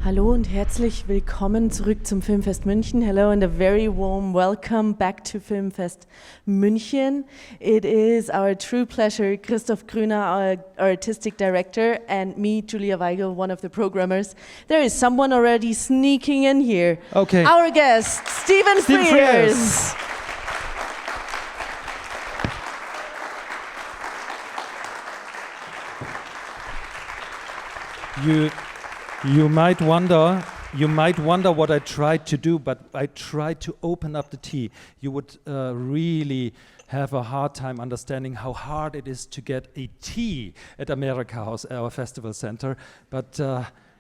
Hallo und herzlich willkommen zurück zum Filmfest München. Hello and a very warm welcome back to Filmfest München. It is our true pleasure, Christoph Gröner, our artistic director, and me, Julia Weigl, one of the programmers. There is someone already sneaking in here. Okay. Our guest, Stephen Frears. You might wonder what I tried to do, but I tried to open up the tea. You would really have a hard time understanding how hard it is to get a tea at America House, our festival center. But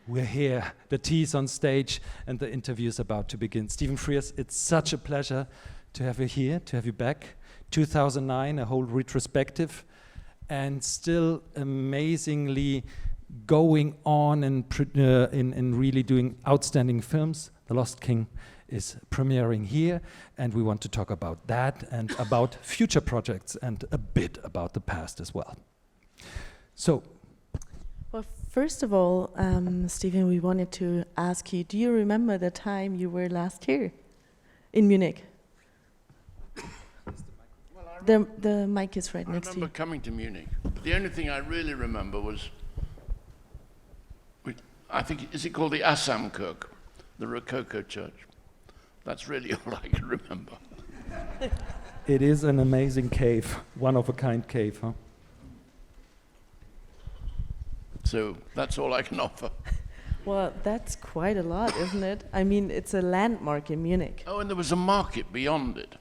we're here. The tea is on stage, and the interview is about to begin. Stephen Frears, it's such a pleasure to have you here, to have you back. 2009, a whole retrospective, and still amazingly going on in really doing outstanding films. The Lost King is premiering here, and we want to talk about that and about future projects and a bit about the past as well. So, well, first of all, Stephen, we wanted to ask you, do you remember the time you were last here in Munich? The mic is right next to you. I remember coming to Munich. The only thing I really remember was I think, is it called the Assamkirk, the Rococo church? That's really all I can remember. It is an amazing cave, one-of-a-kind cave, huh? So that's all I can offer. Well, that's quite a lot, isn't it? I mean, it's a landmark in Munich. Oh, and there was a market beyond it.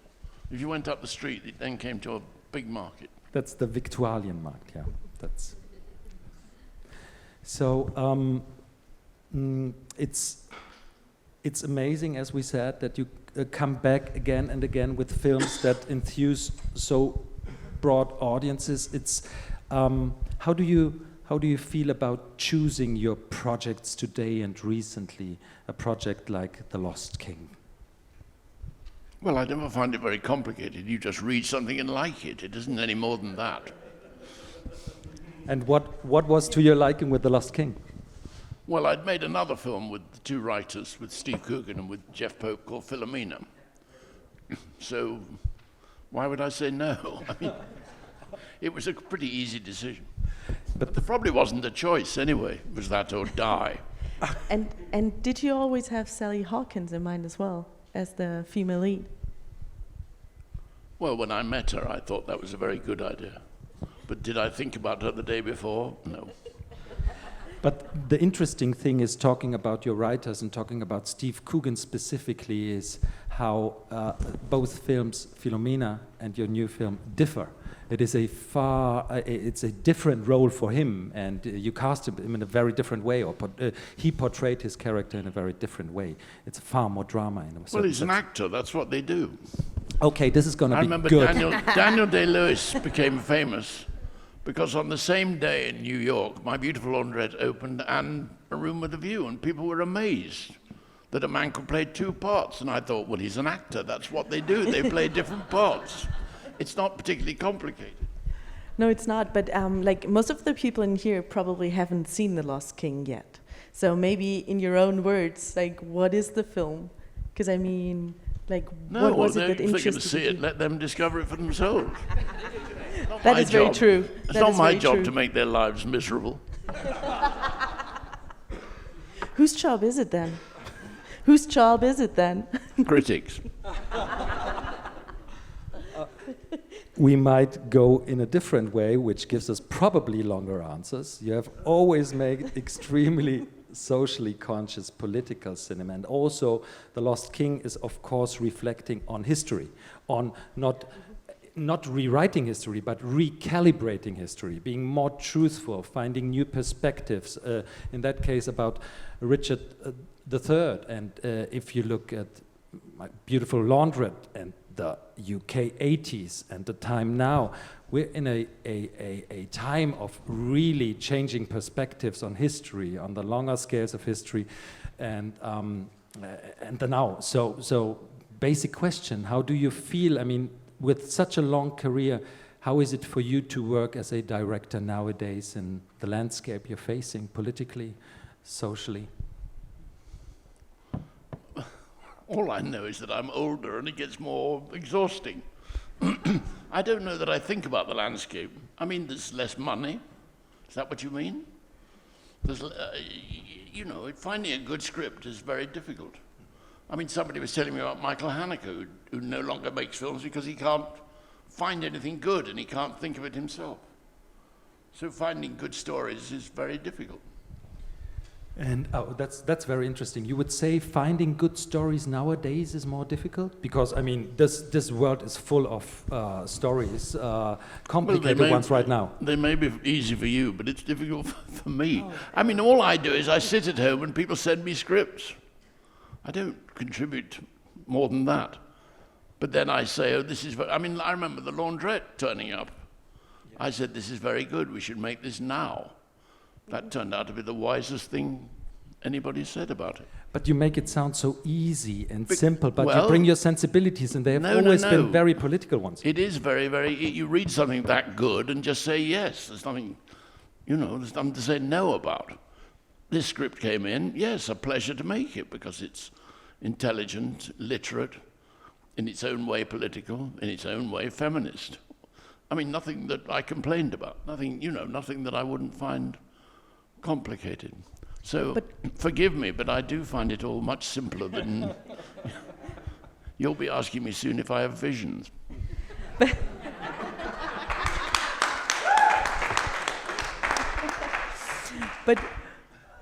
If you went up the street, it then came to a big market. That's the Viktualienmarkt, yeah. That's so. It's amazing, as we said, that you come back again and again with films that enthuse so broad audiences. It's how do you feel about choosing your projects today and recently, a project like The Lost King? Well, I never find it very complicated. You just read something and like it. It isn't any more than that. And what was to your liking with The Lost King? Well, I'd made another film with the two writers, with Steve Coogan and with Jeff Pope, called Philomena. So why would I say no? I mean, it was a pretty easy decision. But there probably wasn't a choice anyway. It was that or die. And did you always have Sally Hawkins in mind as well as the female lead? Well, when I met her, I thought that was a very good idea. But did I think about her the day before? No. But the interesting thing is talking about your writers and talking about Steve Coogan specifically is how both films, Philomena and your new film, differ. It is it's a different role for him, and you cast him in a very different way, or he portrayed his character in a very different way. It's far more drama in a Well, he's an actor, that's what they do. Okay, this is going to be good. I remember Daniel Day-Lewis became famous because on the same day in New York, My Beautiful Laundrette opened and A Room with a View, and people were amazed that a man could play two parts. And I thought, well, he's an actor. That's what they do. They play different parts. It's not particularly complicated. No, it's not. But like most of the people in here probably haven't seen The Lost King yet. So maybe in your own words, like, what is the film? Because I mean, like, what was it that interested you? No, if they're going to see it, let them discover it for themselves. That is very true. It's not my job to make their lives miserable. Whose job is it then? Whose job is it then? Critics. We might go in a different way, which gives us probably longer answers. You have always made extremely socially conscious political cinema, and also The Lost King is, of course, reflecting on history, on not rewriting history, but recalibrating history, being more truthful, finding new perspectives, in that case about Richard III. And if you look at My Beautiful Laundrette and the UK 80s and the time now, we're in a time of really changing perspectives on history, on the longer scales of history, and the now. So basic question, how do you feel, I mean, with such a long career, how is it for you to work as a director nowadays in the landscape you're facing politically, socially? All I know is that I'm older and it gets more exhausting. I don't know that I think about the landscape. I mean, there's less money. Is that what you mean? There's, you know, finding a good script is very difficult. I mean, somebody was telling me about Michael Haneke, who no longer makes films because he can't find anything good and he can't think of it himself. So finding good stories is very difficult. And that's very interesting. You would say finding good stories nowadays is more difficult? Because, I mean, this world is full of stories, complicated ones right now. They may be easy for you, but it's difficult for me. I mean, all I do is I sit at home and people send me scripts. I don't contribute more than that. But then I say, oh, this is... I mean, I remember the Laundrette turning up. Yeah. I said, this is very good, we should make this now. That turned out to be the wisest thing anybody said about it. But you make it sound so easy and simple, but you bring your sensibilities, and they have always been very political ones. It is very, very... You read something that good and just say yes. There's nothing, you know, there's nothing to say no about. This script came in, yes, a pleasure to make it, because it's intelligent, literate, in its own way political, in its own way feminist. I mean, nothing that I complained about, nothing, you know, nothing that I wouldn't find complicated. So forgive me, but I do find it all much simpler than... You'll be asking me soon if I have visions.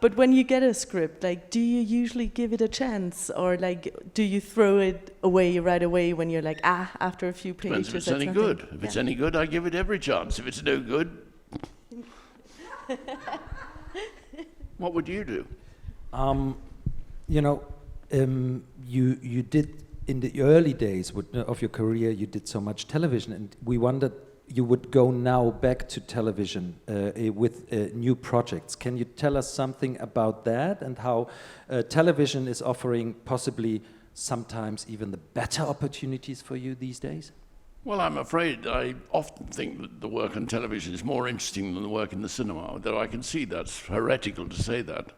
But when you get a script, like, do you usually give it a chance, or like, do you throw it away right away when you're like, after a few pages? Depends if it's any good. If it's any good, I give it every chance. If it's no good, what would you do? You know, you did in the early days of your career, you did so much television, and we wondered you would go now back to television with new projects. Can you tell us something about that, and how television is offering possibly sometimes even the better opportunities for you these days? Well, I'm afraid I often think that the work on television is more interesting than the work in the cinema, though I can see that's heretical to say that.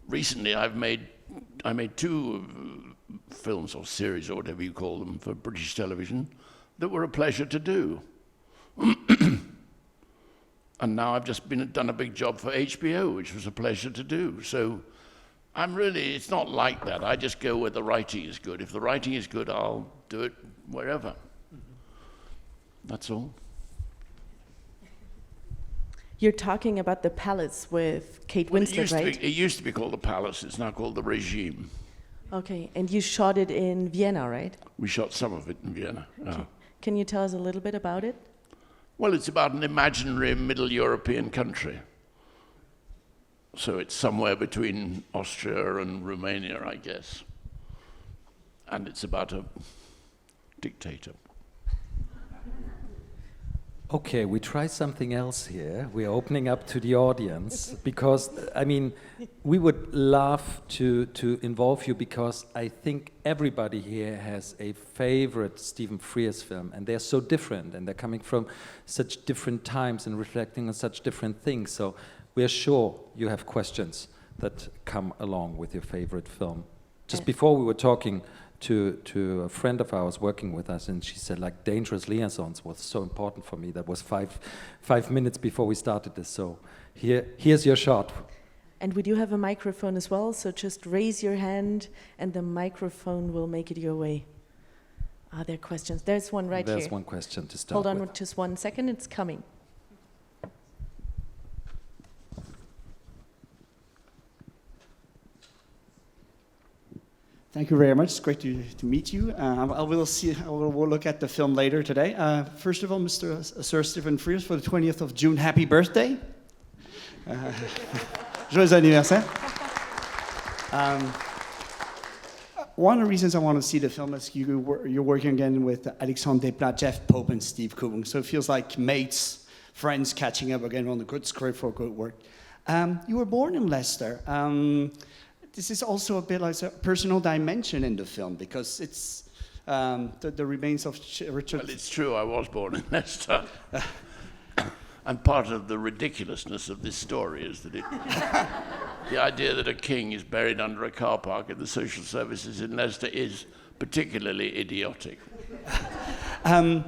Recently I made 2 films or series or whatever you call them for British television that were a pleasure to do. And now I've just done a big job for HBO, which was a pleasure to do. So it's not like that. I just go where the writing is good. If the writing is good, I'll do it wherever. That's all. You're talking about The Palace with Kate Winslet, right? It used to be called The Palace. It's now called The Regime. Okay, and you shot it in Vienna, right? We shot some of it in Vienna. Okay. Can you tell us a little bit about it? Well, it's about an imaginary Middle European country. So it's somewhere between Austria and Romania, I guess. And it's about a dictator. Okay, we try something else here. We're opening up to the audience because, I mean, we would love to involve you, because I think everybody here has a favorite Stephen Frears film, and they're so different, and they're coming from such different times and reflecting on such different things. So we're sure you have questions that come along with your favorite film. Just before we were talking to a friend of ours working with us, and she said, like, Dangerous Liaisons was so important for me. That was five minutes before we started this. So here's your shot. And we do have a microphone as well, so just raise your hand and the microphone will make it your way. Are there questions? There's one right here. There's one question to start with. Hold on just 1 second, it's coming. Thank you very much. It's great to meet you. I will look at the film later today. First of all, Sir Stephen Frears, for the 20th of June, happy birthday. Joyeux anniversaire. One of the reasons I want to see the film is you're working again with Alexandre Desplat, Jeff Pope, and Steve Coogan. So it feels like mates, friends catching up again on a good script for good work. You were born in Leicester. This is also a bit like a personal dimension in the film, because it's the remains of Richard. Well, it's true, I was born in Leicester. And part of the ridiculousness of this story is that the idea that a king is buried under a car park in the social services in Leicester is particularly idiotic. Well,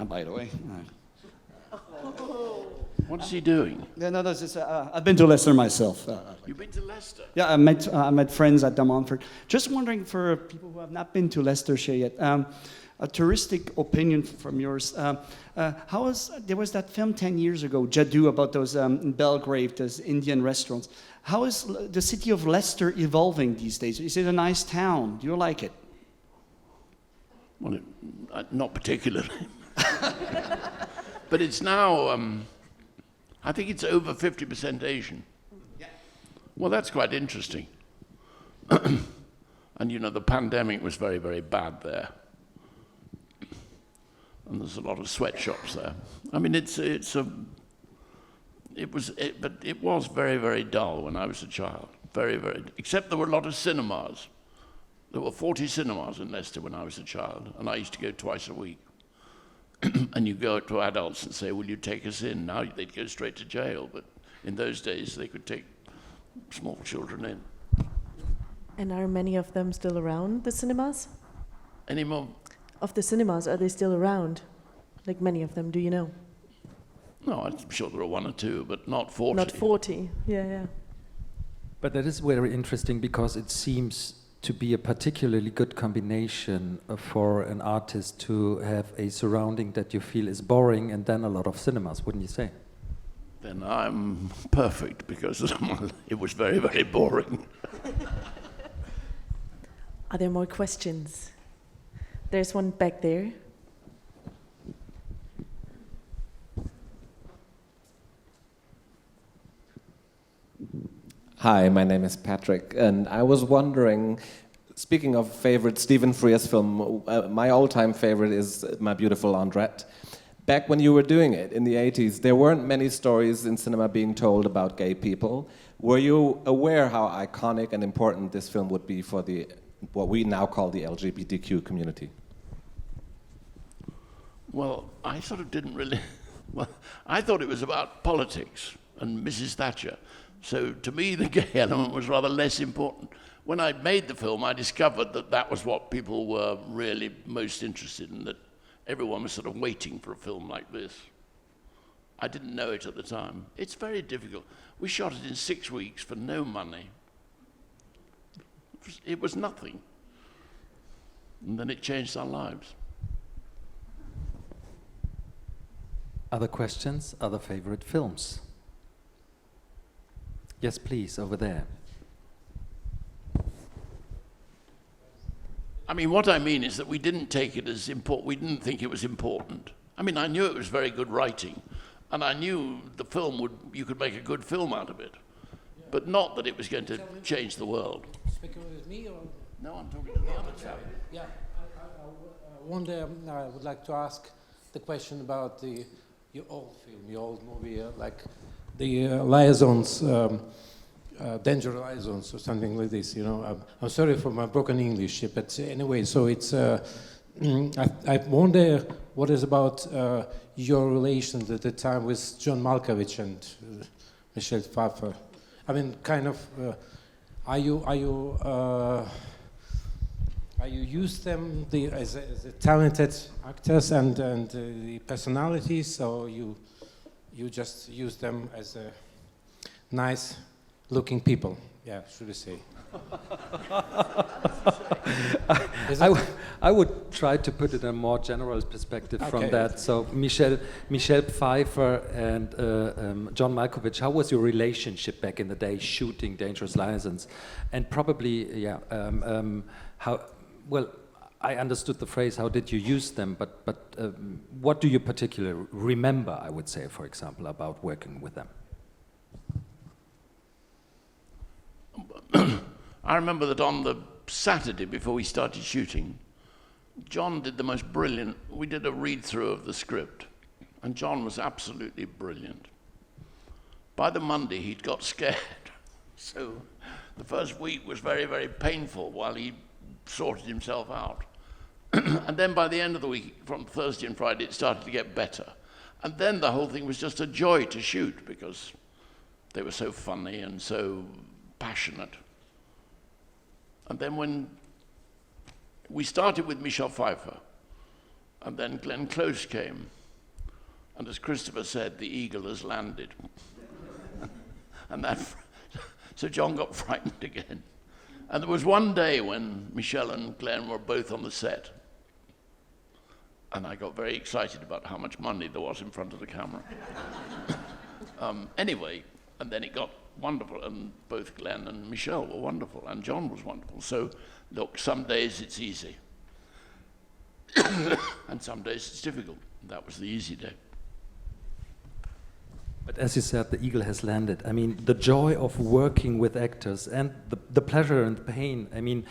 by the way. What is he doing? Yeah, no, that's just, I've been to Leicester myself. You've been to Leicester? Yeah, I met friends at the Montfort. Just wondering for people who have not been to Leicestershire yet, a touristic opinion from yours. There was that film 10 years ago, Jadoo, about those in Belgrade, those Indian restaurants. How is the city of Leicester evolving these days? Is it a nice town? Do you like it? Well, not particularly. But it's now, I think it's over 50% Asian. Yeah. Well, that's quite interesting. And you know, the pandemic was very, very bad there. And there's a lot of sweatshops there. I mean, but it was very, very dull when I was a child. Very, very, except there were a lot of cinemas. There were 40 cinemas in Leicester when I was a child, and I used to go twice a week. And you go to adults and say, will you take us in? Now they'd go straight to jail, but in those days they could take small children in. And are many of them still around, the cinemas? Any more? Of the cinemas, are they still around? Like many of them, do you know? No, I'm sure there are one or two, but not 40. Not 40, yeah. But that is very interesting because it seems to be a particularly good combination for an artist to have a surrounding that you feel is boring and then a lot of cinemas, wouldn't you say? Then I'm perfect because it was very, very boring. Are there more questions? There's one back there. Hi, my name is Patrick, and I was wondering, speaking of favorite Stephen Frears film, my all-time favorite is My Beautiful Laundrette. Back when you were doing it, in the 80s, there weren't many stories in cinema being told about gay people. Were you aware how iconic and important this film would be for what we now call the LGBTQ community? Well, I sort of didn't really... Well, I thought it was about politics and Mrs. Thatcher. So to me, the gay element was rather less important. When I made the film, I discovered that that was what people were really most interested in, that everyone was sort of waiting for a film like this. I didn't know it at the time. It's very difficult. We shot it in 6 weeks for no money. It was nothing. And then it changed our lives. Other questions? Other favorite films? Yes, please, over there. I mean, what I mean is that we didn't take it as important. We didn't think it was important. I mean, I knew it was very good writing, and I knew the film you could make a good film out of it, but not that it was going to change the world. Speaking with me or? No, I'm talking to the other chap. Yeah, one day I would like to ask the question about your old film, your old movie, like the liaisons, Dangerous Liaisons or something like this, you know. I'm sorry for my broken English, but anyway, so it's, I wonder what is about your relations at the time with John Malkovich and Michelle Pfeiffer. I mean, kind of, are you use them as talented actors and the personalities, or you just use them as nice looking people? Yeah, should I say? I would try to put it in a more general perspective from that. So Michelle Pfeiffer and John Malkovich, how was your relationship back in the day shooting Dangerous Liaisons? And probably, well, I understood the phrase, how did you use them, but what do you particularly remember, I would say, for example, about working with them? I remember that on the Saturday before we started shooting, John did the most brilliant, we did a read-through of the script, and John was absolutely brilliant. By the Monday, he'd got scared. So the first week was very, very painful while he sorted himself out. And then by the end of the week, from Thursday and Friday, it started to get better. And then the whole thing was just a joy to shoot, because They were so funny and so passionate. And then when we started with Michelle Pfeiffer, and then Glenn Close came, and as Christopher said, the eagle has landed. And so John got frightened again. And there was one day when Michelle and Glenn were both on the set, and I got very excited about how much money there was in front of the camera. Anyway, and then it got wonderful, and both Glenn and Michelle were wonderful, and John was wonderful. So, look, some days it's easy, and some days it's difficult. That was the easy day. But as you said, the eagle has landed. I mean, the joy of working with actors and the pleasure and the pain. I mean,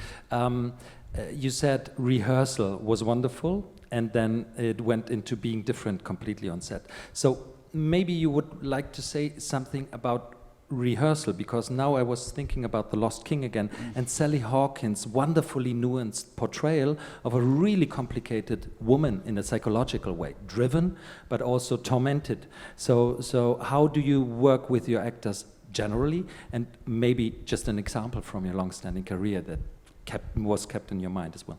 you said rehearsal was wonderful, and then it went into being different completely on set. So maybe you would like to say something about rehearsal, because now I was thinking about The Lost King again, and Sally Hawkins' wonderfully nuanced portrayal of a really complicated woman in a psychological way, driven but also tormented. So how do you work with your actors generally, and maybe just an example from your long-standing career that was kept in your mind as well?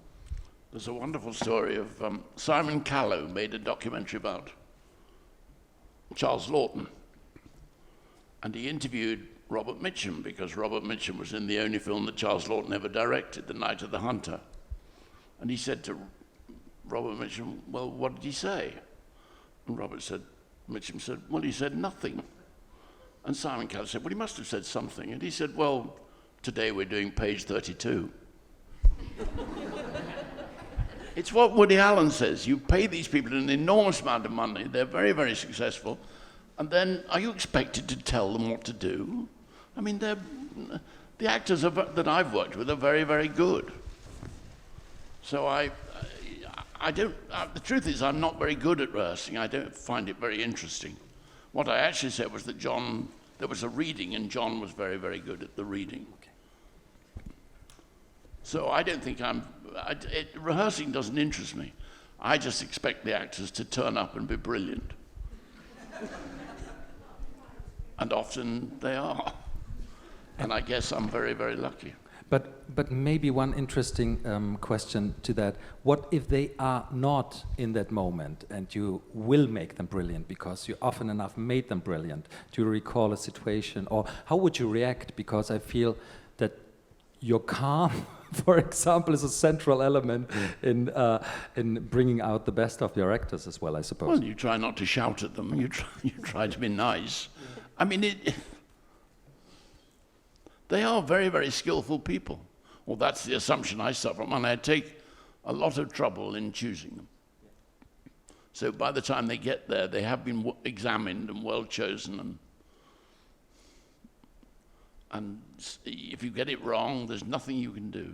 There's a wonderful story of Simon Callow made a documentary about Charles Laughton. And he interviewed Robert Mitchum, because Robert Mitchum was in the only film that Charles Laughton ever directed, The Night of the Hunter. And he said to Robert Mitchum, well, what did he say? And Mitchum said, well, he said nothing. And Simon Callow said, well, he must have said something. And he said, well, today we're doing page 32. It's what Woody Allen says. You pay these people an enormous amount of money. They're very, very successful. And then, are you expected to tell them what to do? I mean, the actors that I've worked with are very, very good. So the truth is, I'm not very good at rehearsing. I don't find it very interesting. What I actually said was that there was a reading, and John was very, very good at the reading. Okay. So I don't think rehearsing doesn't interest me. I just expect the actors to turn up and be brilliant. And often they are. And I guess I'm very, very lucky. But maybe one interesting question to that. What if they are not in that moment and you will make them brilliant because you often enough made them brilliant? Do you recall a situation? Or how would you react? Because I feel that your calm, for example, is a central element in bringing out the best of your actors as well, I suppose. Well, you try not to shout at them. You try to be nice. I mean, they are very, very skillful people. Well, that's the assumption I suffer from, and I take a lot of trouble in choosing them. So by the time they get there, they have been examined and well chosen. And if you get it wrong, there's nothing you can do.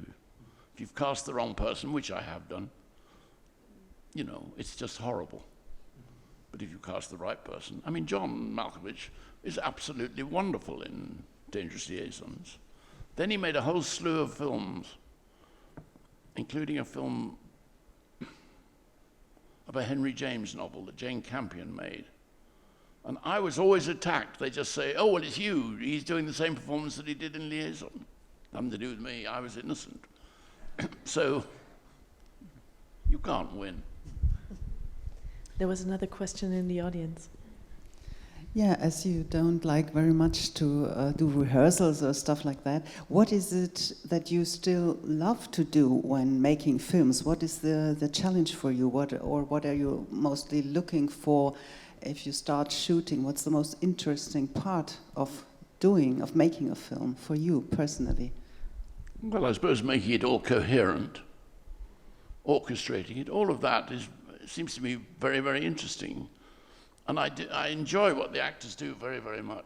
If you've cast the wrong person, which I have done, you know, it's just horrible. But if you cast the right person, I mean, John Malkovich is absolutely wonderful in Dangerous Liaisons. Then he made a whole slew of films, including a film of a Henry James novel that Jane Campion made. And I was always attacked. They just say, oh, well, it's you. He's doing the same performance that he did in Liaison. Nothing to do with me. I was innocent. So you can't win. There was another question in the audience. Yeah, as you don't like very much to do rehearsals or stuff like that, what is it that you still love to do when making films? What is the challenge for you? What are you mostly looking for if you start shooting? What's the most interesting part of making a film for you personally? Well, I suppose making it all coherent, orchestrating it, all of that seems to me very, very interesting. And I enjoy what the actors do very, very much.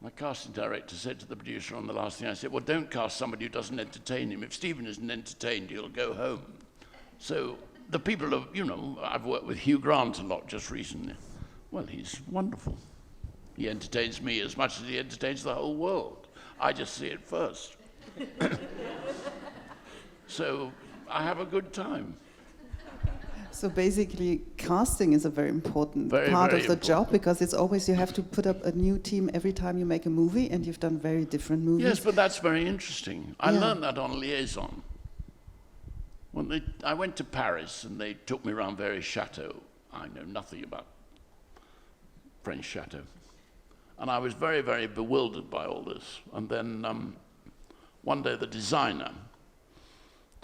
My casting director said to the producer on the last thing, I said, well, don't cast somebody who doesn't entertain him. If Stephen isn't entertained, he'll go home. So the people of, you know, I've worked with Hugh Grant a lot just recently. Well, he's wonderful. He entertains me as much as he entertains the whole world. I just see it first. So I have a good time. So basically, casting is a very important Very, part very of the job, important. because it's always you have to put up a new team every time you make a movie, and you've done very different movies. Yes, but that's very interesting. I Yeah. learned that on Liaison. I went to Paris and they took me around various chateaux. I know nothing about French chateau. And I was very, very bewildered by all this. And then one day the designer,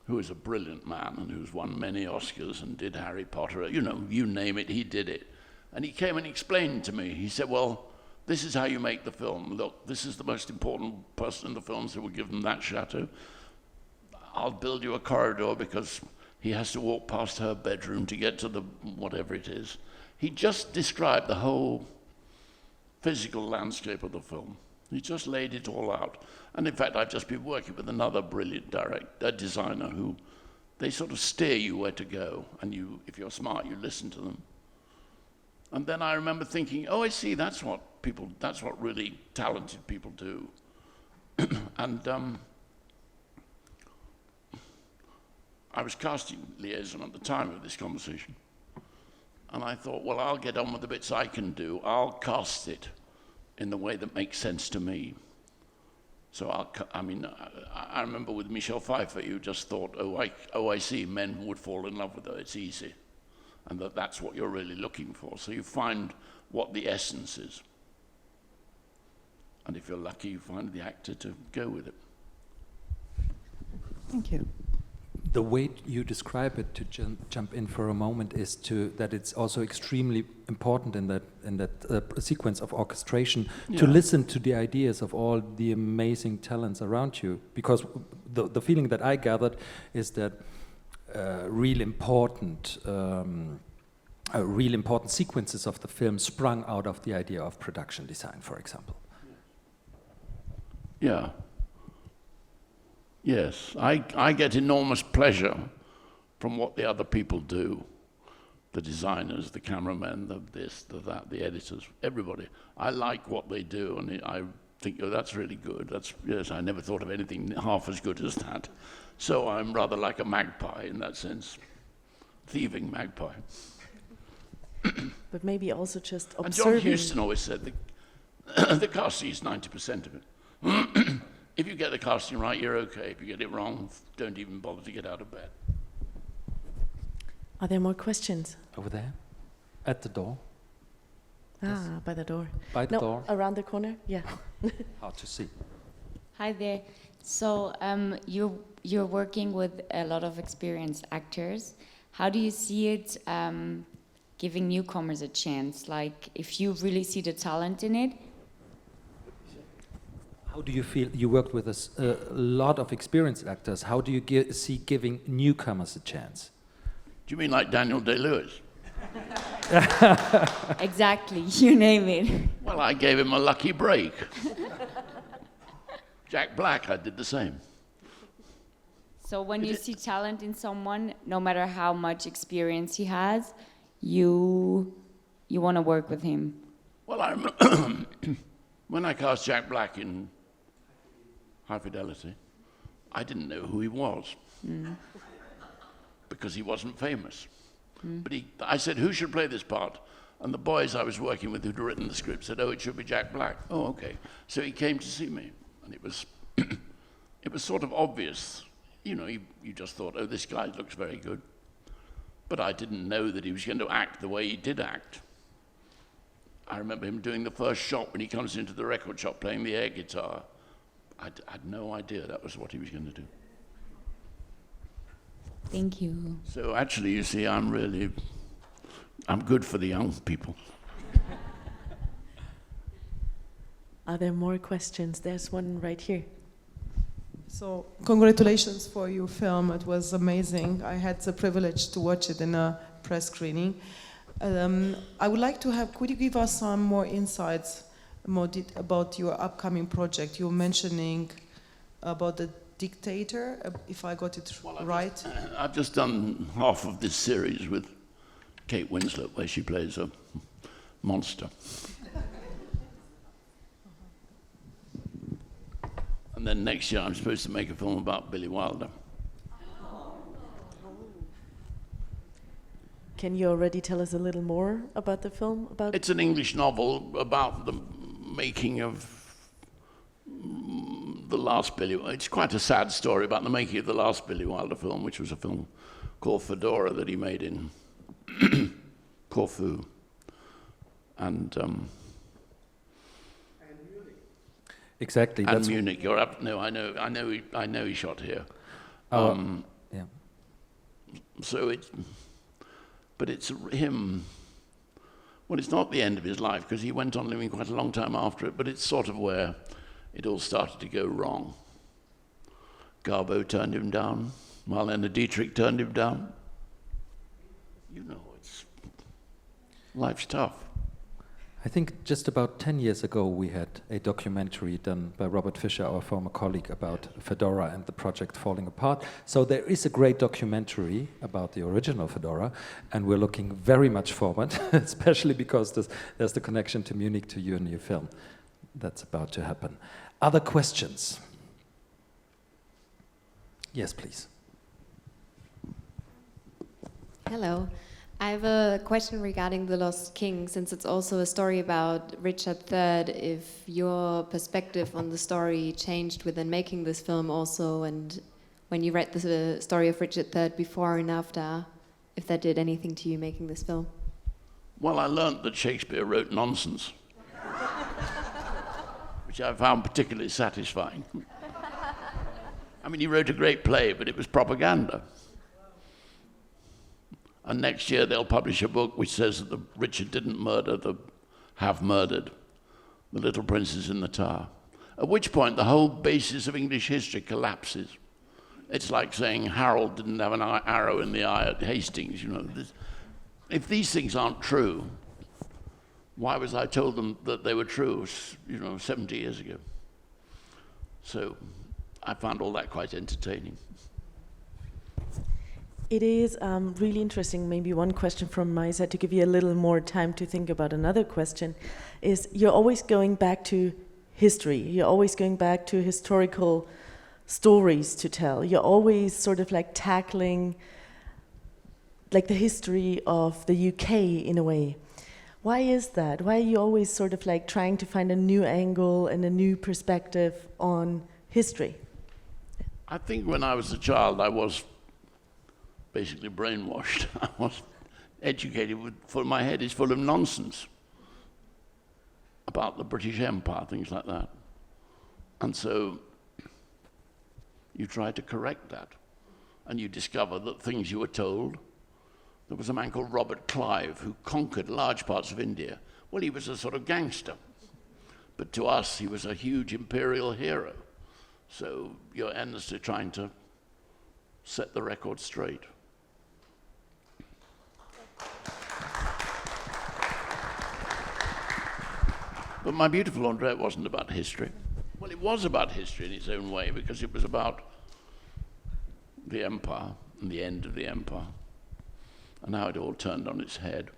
who is a brilliant man and who's won many Oscars and did Harry Potter, you know, you name it, he did it. And he came and explained to me, he said, well, this is how you make the film. Look, this is the most important person in the film, so we'll give them that chateau. I'll build you a corridor because he has to walk past her bedroom to get to the whatever it is. He just described the whole physical landscape of the film. He just laid it all out. And in fact, I've just been working with another brilliant designer who, they sort of steer you where to go. And you, if you're smart, you listen to them. And then I remember thinking, oh, I see, that's what really talented people do. And I was casting Liaison at the time of this conversation. And I thought, well, I'll get on with the bits I can do. I'll cast it in the way that makes sense to me. So I remember with Michelle Pfeiffer, you just thought, I see, men would fall in love with her, it's easy. And that's what you're really looking for. So you find what the essence is. And if you're lucky, you find the actor to go with it. Thank you. The way you describe it, to jump in for a moment, is that it's also extremely important in that sequence of orchestration to listen to the ideas of all the amazing talents around you. Because the feeling that I gathered is that real important sequences of the film sprung out of the idea of production design, for example. Yeah. Yes, I get enormous pleasure from what the other people do. The designers, the cameramen, the this, the that, the editors, everybody. I like what they do, and I think, oh, that's really good. Yes, I never thought of anything half as good as that. So I'm rather like a magpie in that sense, thieving magpie. But maybe also just And observing. John Huston always said the casting is 90% of it. If you get the casting right, you're okay. If you get it wrong, don't even bother to get out of bed. Are there more questions? Over there, at the door. Ah, by the door. By the door. Around the corner? Yeah. Hard to see. Hi there. So you're working with a lot of experienced actors. How do you see it giving newcomers a chance? Like, if you really see the talent in it? How do you feel? You worked with a lot of experienced actors. How do you see giving newcomers a chance? Do you mean like Daniel Day-Lewis? Exactly, you name it. Well, I gave him a lucky break. Jack Black, I did the same. So when you see talent in someone, no matter how much experience he has, you want to work with him. Well, I remember when I cast Jack Black in High Fidelity, I didn't know who he was because he wasn't famous. But I said, who should play this part? And the boys I was working with who'd written the script said, oh, it should be Jack Black. Oh, okay. So he came to see me, and it was it was sort of obvious. You know, you just thought, oh, this guy looks very good. But I didn't know that he was going to act the way he did act. I remember him doing the first shot when he comes into the record shop playing the air guitar. I had no idea that was what he was going to do. Thank you. So actually, you see, I'm good for the young people. Are there more questions? There's one right here. So, congratulations for your film. It was amazing. I had the privilege to watch it in a press screening. I would like to have, could you give us some more insights about your upcoming project? You were mentioning about the dictator, if I got it right. I've just done half of this series with Kate Winslet, where she plays a monster. And then next year I'm supposed to make a film about Billy Wilder. Can you already tell us a little more about the film? It's an English novel about the making of the last Billy. It's quite a sad story about the making of the last Billy Wilder film, which was a film called Fedora that he made in Corfu, and exactly. And Munich. You're up. No, I know he shot here. Yeah. So but it's him. Well, it's not the end of his life because he went on living quite a long time after it. But it's sort of where it all started to go wrong. Garbo turned him down. Marlene Dietrich turned him down. You know, life's tough. I think just about 10 years ago we had a documentary done by Robert Fisher, our former colleague, about Fedora and the project falling apart. So there is a great documentary about the original Fedora, and we're looking very much forward, especially because there's the connection to Munich, to your new film. That's about to happen. Other questions? Yes, please. Hello. I have a question regarding The Lost King, since it's also a story about Richard III, if your perspective on the story changed within making this film also, and when you read the story of Richard III before and after, if that did anything to you making this film. Well, I learnt that Shakespeare wrote nonsense, which I found particularly satisfying. I mean, he wrote a great play, but it was propaganda. And next year they'll publish a book which says that Richard didn't murder have murdered the little princes in the tower. At which point the whole basis of English history collapses. It's like saying Harold didn't have an arrow in the eye at Hastings. You know, if these things aren't true, why was I told them that they were true, 70 years ago? So I found all that quite entertaining. It is really interesting. Maybe one question from my side to give you a little more time to think about another question is you're always going back to history. You're always going back to historical stories to tell. You're always sort of like tackling like the history of the UK in a way. Why is that? Why are you always sort of like trying to find a new angle and a new perspective on history? I think when I was a child, I was basically brainwashed. I was educated my head is full of nonsense about the British Empire, things like that. And so you try to correct that, and you discover that things you were told. There was a man called Robert Clive who conquered large parts of India. Well, he was a sort of gangster, but to us he was a huge imperial hero. So you're endlessly trying to set the record straight. But My Beautiful Laundrette wasn't about history. Well, it was about history in its own way, because it was about the empire and the end of the empire and how it all turned on its head.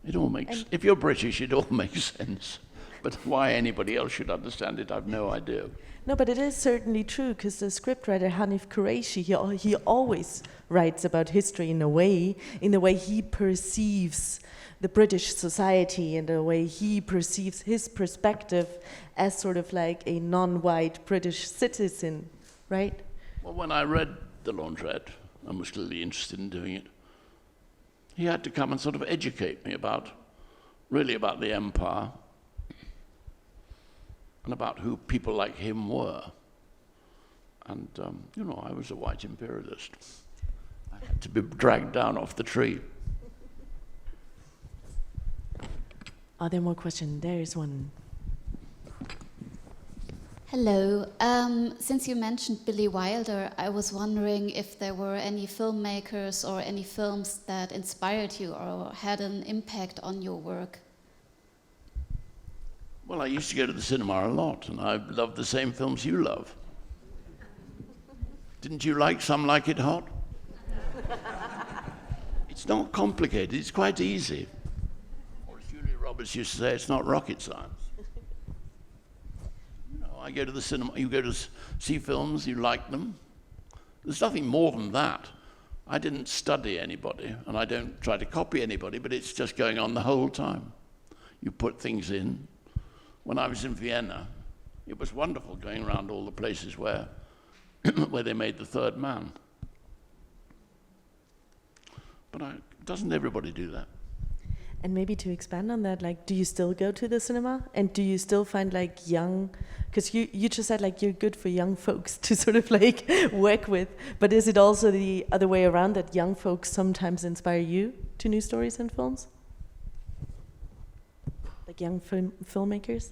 It all makes, if you're British, it all makes sense. But why anybody else should understand it, I've no idea. No, but it is certainly true, because the scriptwriter Hanif Kureishi, he always writes about history in the way he perceives the British society, and the way he perceives his perspective as sort of like a non-white British citizen, right? Well, when I read The Laundrette, I was clearly interested in doing it. He had to come and sort of educate me about the empire and about who people like him were. And, I was a white imperialist. I had to be dragged down off the tree. Are there more questions? There is one. Hello. Since you mentioned Billy Wilder, I was wondering if there were any filmmakers or any films that inspired you or had an impact on your work. Well, I used to go to the cinema a lot, and I loved the same films you love. Didn't you like Some Like It Hot? It's not complicated, it's quite easy. Or as Julia Roberts used to say, it's not rocket science. I go to the cinema, you go to see films, you like them. There's nothing more than that. I didn't study anybody, and I don't try to copy anybody, but it's just going on the whole time. You put things in. When I was in Vienna, it was wonderful going around all the places where, where they made The Third Man. But doesn't everybody do that? And maybe to expand on that, like, do you still go to the cinema? And do you still find like young, because you just said like you're good for young folks to sort of like work with, but is it also the other way around that young folks sometimes inspire you to new stories and films? Like young filmmakers?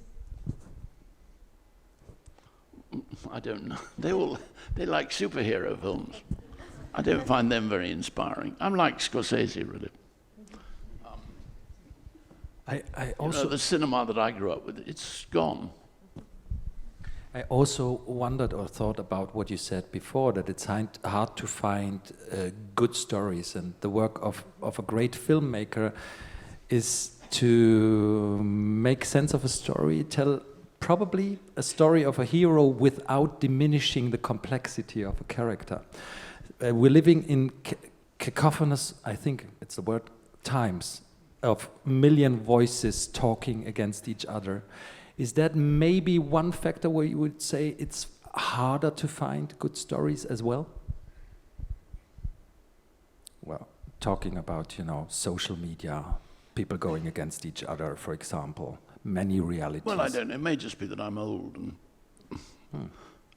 I don't know. They like superhero films. I don't find them very inspiring. I'm like Scorsese, really. I also, you know, the cinema that I grew up with, it's gone. I also wondered or thought about what you said before, that it's hard to find good stories, and the work of a great filmmaker is to make sense of a story, tell probably a story of a hero without diminishing the complexity of a character. We're living in cacophonous, I think it's the word, times of million voices talking against each other. Is that maybe one factor where you would say it's harder to find good stories as well? Well, talking about, you know, social media, people going against each other, for example, many realities. Well, I don't know. It may just be that I'm old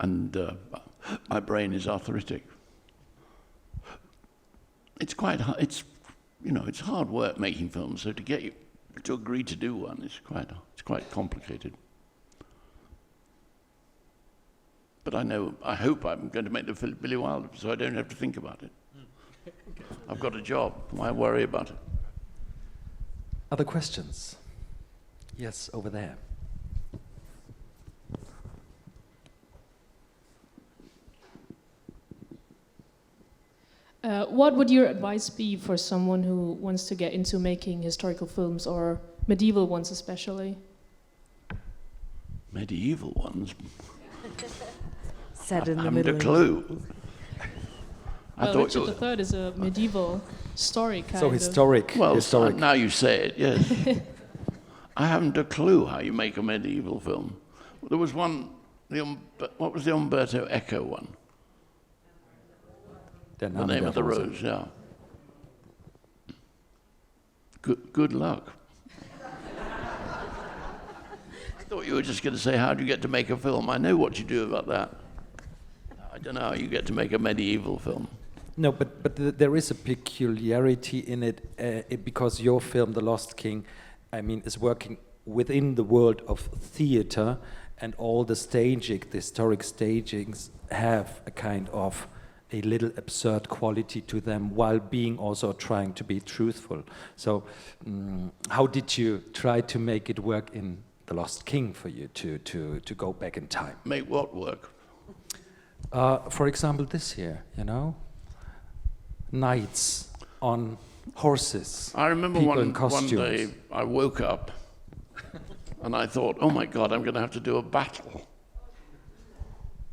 and my brain is arthritic. It's quite hard. You know, it's hard work making films, so to get you to agree to do one is quite complicated. But I hope I'm going to make the Billy Wilder, so I don't have to think about it. I've got a job. Why worry about it? Other questions? Yes, over there. What would your advice be for someone who wants to get into making historical films, or medieval ones especially? Medieval ones? Set in the I haven't Middle a Ages. clue. Well, Richard III is a medieval story, kind so of. historic. Well, historic. now you say it, yes. I haven't a clue how you make a medieval film. There was one, what was the Umberto Eco one? The Name of the Rose, yeah. Good luck. I thought you were just going to say, how do you get to make a film? I know what you do about that. I don't know how you get to make a medieval film. No, but there is a peculiarity in it, because your film, The Lost King, I mean, is working within the world of theater, and all the staging, the historic stagings have a kind of a little absurd quality to them, while being also trying to be truthful. So how did you try to make it work in The Lost King for you to go back in time? Make what work? For example, this here, you know? Knights on horses. I remember one day I woke up and I thought, oh my God, I'm going to have to do a battle.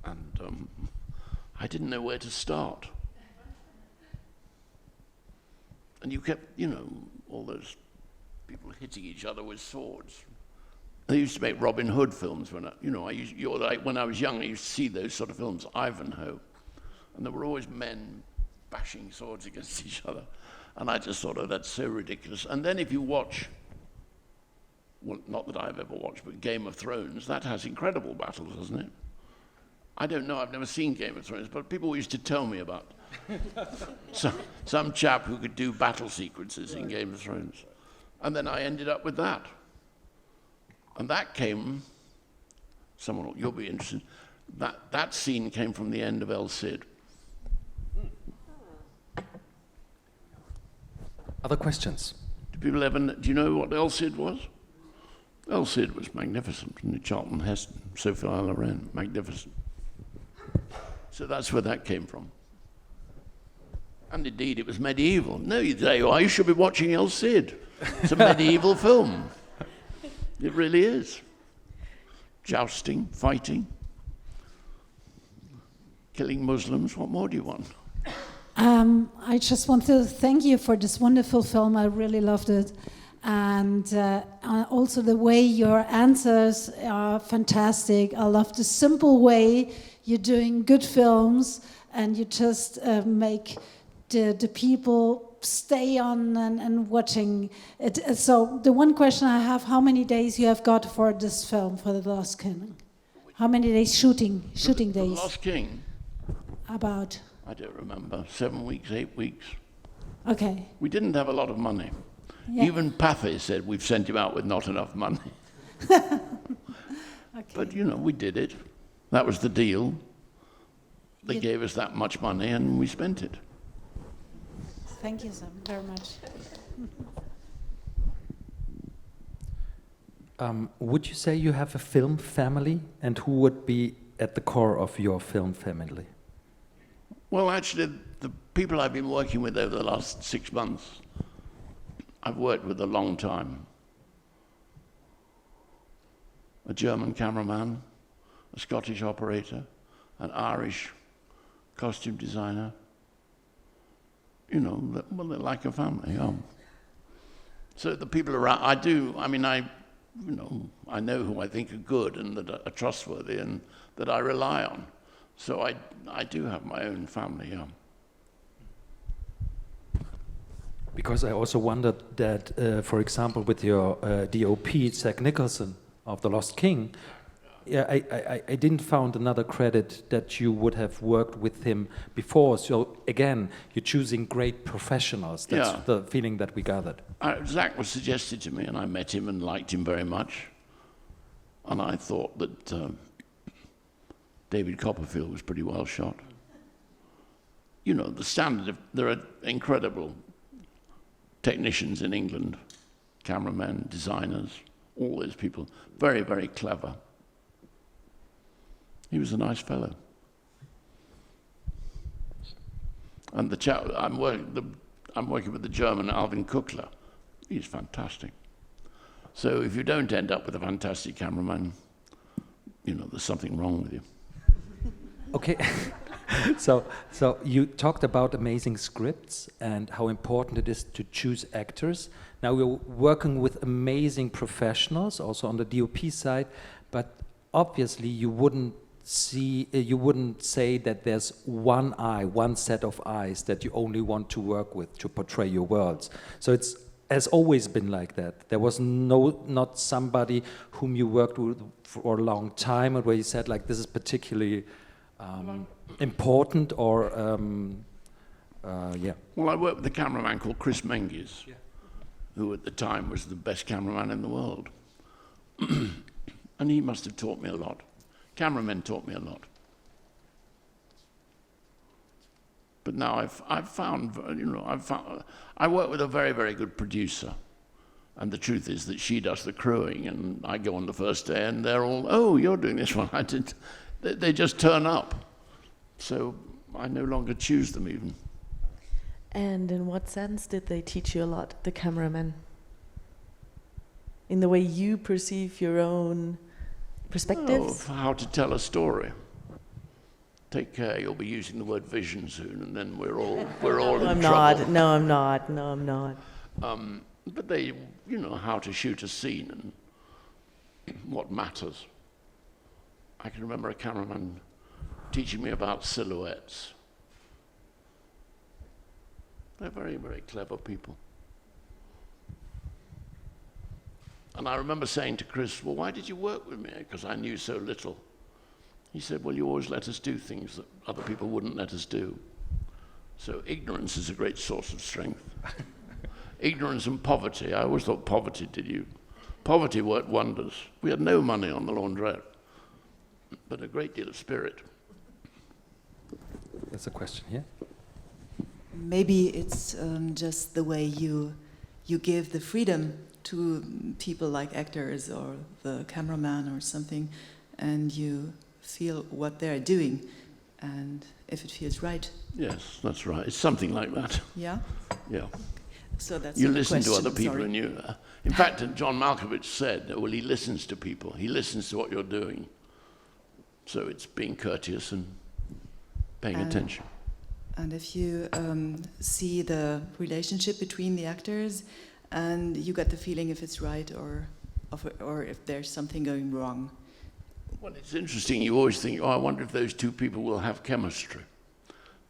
And I didn't know where to start. And you kept, you know, all those people hitting each other with swords. They used to make Robin Hood films when when I was young. I used to see those sort of films, Ivanhoe, and there were always men bashing swords against each other, and I just thought, oh, that's so ridiculous. And then if you watch, well, not that I've ever watched, but Game of Thrones, that has incredible battles, doesn't it? I don't know, I've never seen Game of Thrones, but people used to tell me about some chap who could do battle sequences in Game of Thrones. And then I ended up with that. And that came, you'll be interested, that scene came from the end of El Cid. Other questions? Do you know what El Cid was? El Cid was magnificent, and Charlton Heston, Sophia Loren, magnificent. So that's where that came from. And indeed, it was medieval. No, you say, oh, you should be watching El Cid. It's a medieval film. It really is. Jousting, fighting, killing Muslims. What more do you want? I just want to thank you for this wonderful film. I really loved it. And also the way your answers are fantastic. I love the simple way you're doing good films, and you just make the people stay on and watching it. So the one question I have, how many days you have got for this film, for The Lost King? How many days shooting days? The Lost King? About? I don't remember, 7 weeks, 8 weeks. Okay. We didn't have a lot of money. Yeah. Even Pathy said, we've sent you out with not enough money. Okay. But, you know, we did it. That was the deal. They gave us that much money and we spent it. Thank you so very much. Would you say you have a film family, and who would be at the core of your film family? Well, actually, the people I've been working with over the last 6 months, I've worked with a long time. A German cameraman, a Scottish operator, an Irish costume designer. You know, well, they're like a family. So the people around, I know who I think are good and that are trustworthy and that I rely on. So I do have my own family, yeah. Because I also wondered that, for example, with your DOP, Jack Nicholson of The Lost King, yeah, I didn't find another credit that you would have worked with him before. So again, you're choosing great professionals. That's the feeling that we gathered. Zach was suggested to me, and I met him and liked him very much. And I thought that David Copperfield was pretty well shot. You know, the standard of, there are incredible technicians in England, cameramen, designers, all those people, very, very clever. He was a nice fellow. And the chap, I'm working with the German Alvin Kuckler. He's fantastic. So if you don't end up with a fantastic cameraman, you know, there's something wrong with you. Okay. So you talked about amazing scripts and how important it is to choose actors. Now we're working with amazing professionals, also on the DOP side, but obviously you wouldn't say that there's one set of eyes that you only want to work with to portray your worlds. So has always been like that. There was not somebody whom you worked with for a long time, and where you said like this is particularly important, or yeah. Well, I worked with a cameraman called Chris Menges, who at the time was the best cameraman in the world, and he must have taught me a lot. Cameramen taught me a lot. But now I've found, I work with a very, very good producer. And the truth is that she does the crewing, and I go on the first day and they're all, oh, you're doing this one. They just turn up. So I no longer choose them even. And in what sense did they teach you a lot, the cameramen? In the way you perceive your own perspectives? Oh, how to tell a story. Take care, you'll be using the word vision soon, and then we're all in trouble. No, I'm not. But they, how to shoot a scene and what matters. I can remember a cameraman teaching me about silhouettes. They're very, very clever people. And I remember saying to Chris, well, why did you work with me? Because I knew so little. He said, well, you always let us do things that other people wouldn't let us do. So ignorance is a great source of strength. Ignorance and poverty. I always thought poverty did you. Poverty worked wonders. We had no money on the laundrette, but a great deal of spirit. That's a question here. Maybe it's just the way you give the freedom to people like actors or the cameraman or something, and you feel what they're doing, and if it feels right. Yes, that's right. It's something like that. Yeah? Yeah. So that's you the listen question, to other people, sorry. and you. In fact, John Malkovich said, well, he listens to people. He listens to what you're doing. So it's being courteous and paying attention. and if you see the relationship between the actors, and you get the feeling if it's right or if there's something going wrong. Well, it's interesting. You always think, oh, I wonder if those two people will have chemistry.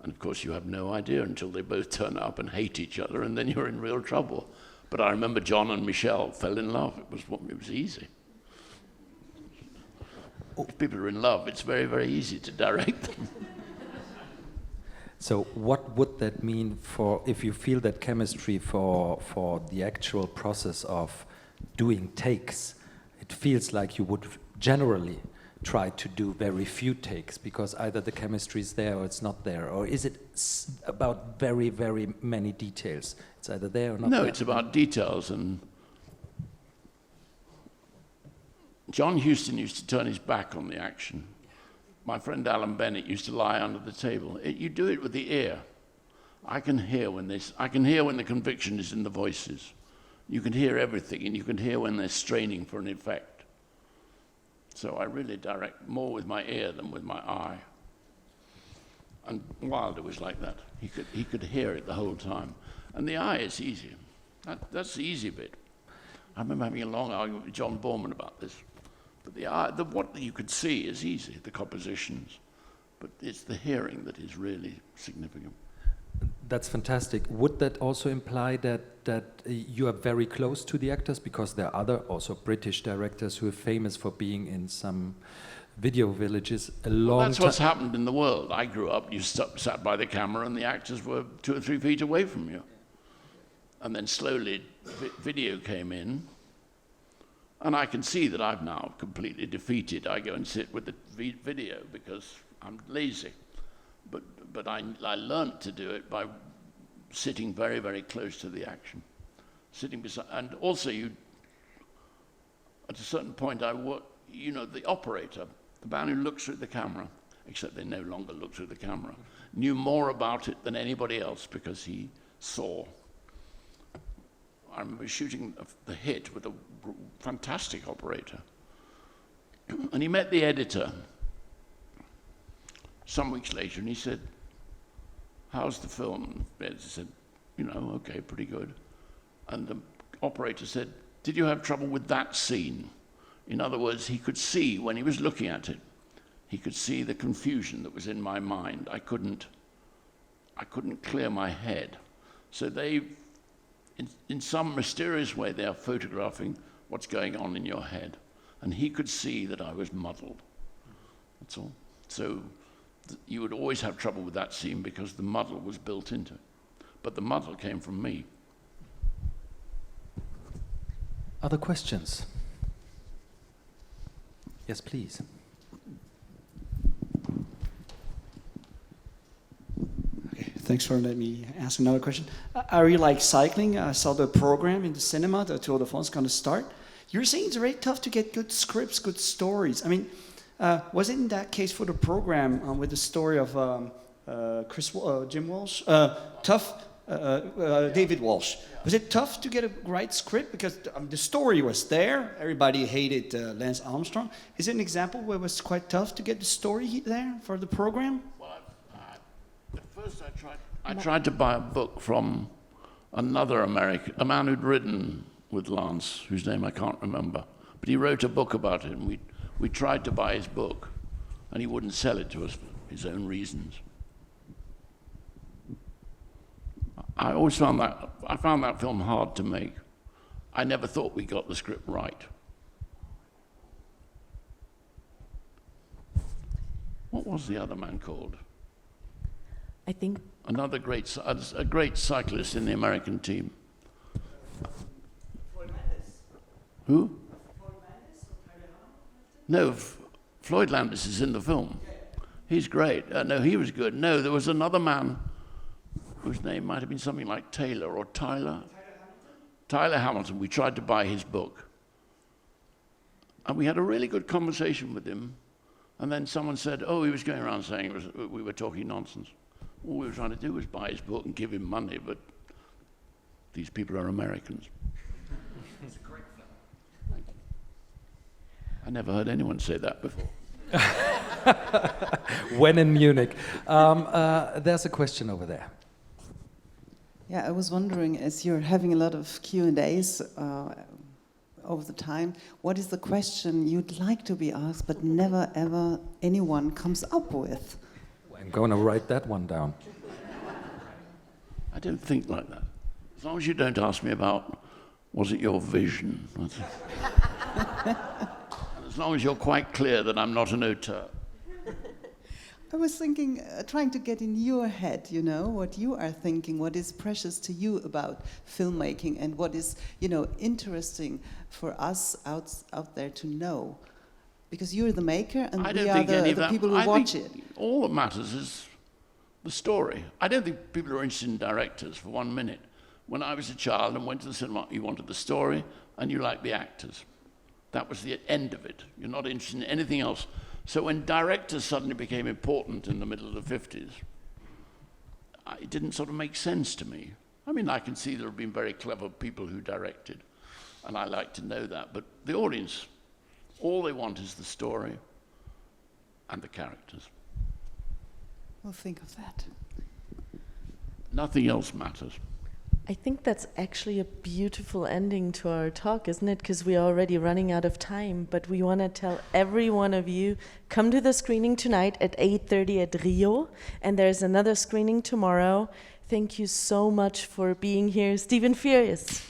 And of course, you have no idea until they both turn up and hate each other, and then you're in real trouble. But I remember John and Michelle fell in love. It was easy. If people are in love, it's very, very easy to direct them. So what would that mean for, if you feel that chemistry for the actual process of doing takes? It feels like you would generally try to do very few takes because either the chemistry is there or it's not there, or is it about very, very many details? It's either there or not there. No, it's about details. And John Huston used to turn his back on the action. My friend Alan Bennett used to lie under the table. You do it with the ear. I can hear when the conviction is in the voices. You can hear everything, and you can hear when they're straining for an effect. So I really direct more with my ear than with my eye. And Wilder was like that. He could hear it the whole time. And the eye is easy. That's the easy bit. I remember having a long argument with John Borman about this. But the eye, what you could see is easy, the compositions. But it's the hearing that is really significant. That's fantastic. Would that also imply that you are very close to the actors? Because there are other, also British directors who are famous for being in some video villages a long time. That's what's happened in the world. I grew up, you sat by the camera and the actors were 2 or 3 feet away from you. And then slowly video came in. And I can see that I've now completely defeated. I go and sit with the video because I'm lazy. But I learned to do it by sitting very, very close to the action. Sitting beside, and also at a certain point the operator, the man who looks through the camera, except they no longer look through the camera, knew more about it than anybody else because he saw. I remember shooting The Hit with a fantastic operator. And he met the editor some weeks later and he said, "How's the film?" The editor said, "Okay, pretty good." And the operator said, "Did you have trouble with that scene?" In other words, he could see when he was looking at it, he could see the confusion that was in my mind. I couldn't clear my head. So in some mysterious way, they are photographing what's going on in your head. And he could see that I was muddled. That's all. So you would always have trouble with that scene because the muddle was built into it. But the muddle came from me. Other questions? Yes, please. Thanks for letting me ask another question. I really like cycling. I saw the program in the cinema, the Tour de France going to start. You're saying it's very tough to get good scripts, good stories. I mean, was it in that case for the program with the story of Jim Walsh? David Walsh. Was it tough to get a right script? Because the story was there. Everybody hated Lance Armstrong. Is it an example where it was quite tough to get the story there for the program? At first I tried to buy a book from another American, a man who'd written with Lance, whose name I can't remember. But he wrote a book about it, and we tried to buy his book, and he wouldn't sell it to us for his own reasons. I always found that film hard to make. I never thought we got the script right. What was the other man called? I think another a great cyclist in the American team. Who? No, Floyd Landis is in the film. He's great. No, he was good. No, there was another man whose name might have been something like Taylor or Tyler. Tyler Hamilton. We tried to buy his book. And we had a really good conversation with him. And then someone said, oh, he was going around saying we were talking nonsense. All we were trying to do was buy his book and give him money, but these people are Americans. It's a great film. Thank you. I never heard anyone say that before. When in Munich. There's a question over there. Yeah, I was wondering, as you're having a lot of Q&As over the time, what is the question you'd like to be asked but never ever anyone comes up with? I'm going to write that one down. I don't think like that. As long as you don't ask me about, was it your vision? As long as you're quite clear that I'm not an auteur. I was thinking, trying to get in your head, you know, what you are thinking, what is precious to you about filmmaking, and what is, you know, interesting for us out there to know. Because you're the maker, and we are the people who watch it. All that matters is the story. I don't think people are interested in directors for 1 minute. When I was a child and went to the cinema, you wanted the story and you liked the actors. That was the end of it. You're not interested in anything else. So when directors suddenly became important in the middle of the 50s, it didn't sort of make sense to me. I mean, I can see there have been very clever people who directed, and I like to know that. But the audience, all they want is the story and the characters. Well, think of that. Nothing else matters. I think that's actually a beautiful ending to our talk, isn't it? Because we're already running out of time, but we want to tell every one of you, come to the screening tonight at 8:30 at Rio, and there's another screening tomorrow. Thank you so much for being here. Stephen Frears.